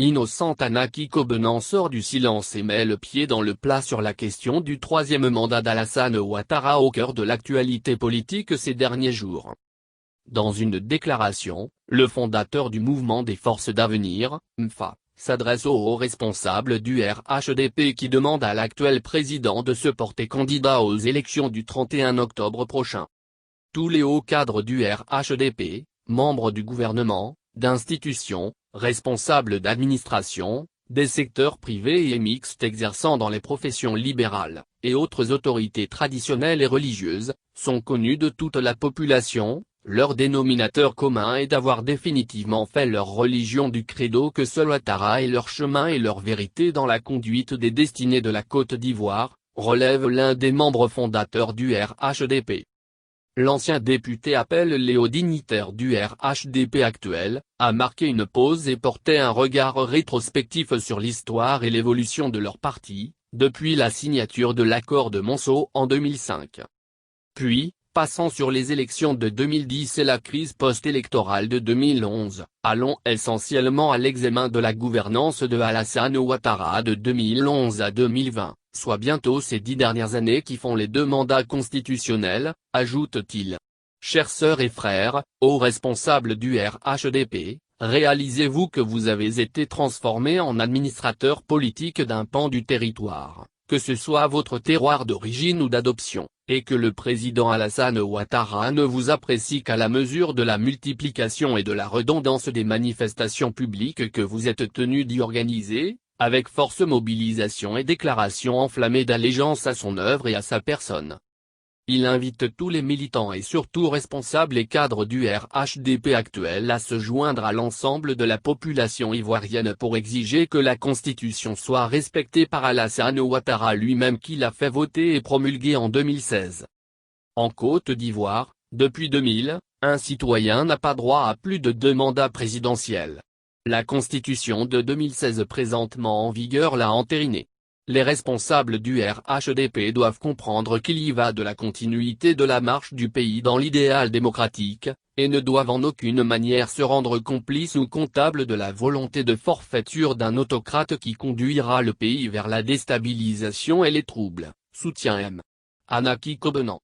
Innocente Anaki Kobenan sort du silence et met le pied dans le plat sur la question du troisième mandat d'Alassane Ouattara au cœur de l'actualité politique ces derniers jours. Dans une déclaration, le fondateur du mouvement des Forces d'Avenir, MFA, s'adresse aux hauts responsables du RHDP qui demande à l'actuel président de se porter candidat aux élections du 31 octobre prochain. Tous les hauts cadres du RHDP, membres du gouvernement, d'institutions, responsables d'administration, des secteurs privés et mixtes exerçant dans les professions libérales, et autres autorités traditionnelles et religieuses, sont connus de toute la population. Leur dénominateur commun est d'avoir définitivement fait leur religion du credo que seul Ouattara est leur chemin et leur vérité dans la conduite des destinées de la Côte d'Ivoire, relève l'un des membres fondateurs du RHDP. L'ancien député appelle les hauts dignitaires du RHDP actuel, à marquer une pause et porter un regard rétrospectif sur l'histoire et l'évolution de leur parti, depuis la signature de l'accord de Monceau en 2005. Puis, passant sur les élections de 2010 et la crise post-électorale de 2011, allons essentiellement à l'examen de la gouvernance de Alassane Ouattara de 2011 à 2020, soit bientôt ces 10 dernières années qui font les 2 mandats constitutionnels, ajoute-t-il. Chères sœurs et frères, hauts responsables du RHDP, réalisez-vous que vous avez été transformés en administrateurs politiques d'un pan du territoire, que ce soit votre terroir d'origine ou d'adoption, et que le président Alassane Ouattara ne vous apprécie qu'à la mesure de la multiplication et de la redondance des manifestations publiques que vous êtes tenus d'y organiser, avec force mobilisation et déclaration enflammée d'allégeance à son œuvre et à sa personne. Il invite tous les militants et surtout responsables et cadres du RHDP actuel à se joindre à l'ensemble de la population ivoirienne pour exiger que la Constitution soit respectée par Alassane Ouattara lui-même qui l'a fait voter et promulguer en 2016. En Côte d'Ivoire, depuis 2000, un citoyen n'a pas droit à plus de 2 mandats présidentiels. La Constitution de 2016 présentement en vigueur l'a entériné. Les responsables du RHDP doivent comprendre qu'il y va de la continuité de la marche du pays dans l'idéal démocratique, et ne doivent en aucune manière se rendre complices ou comptables de la volonté de forfaiture d'un autocrate qui conduira le pays vers la déstabilisation et les troubles, soutient M. Anaki Kobenan.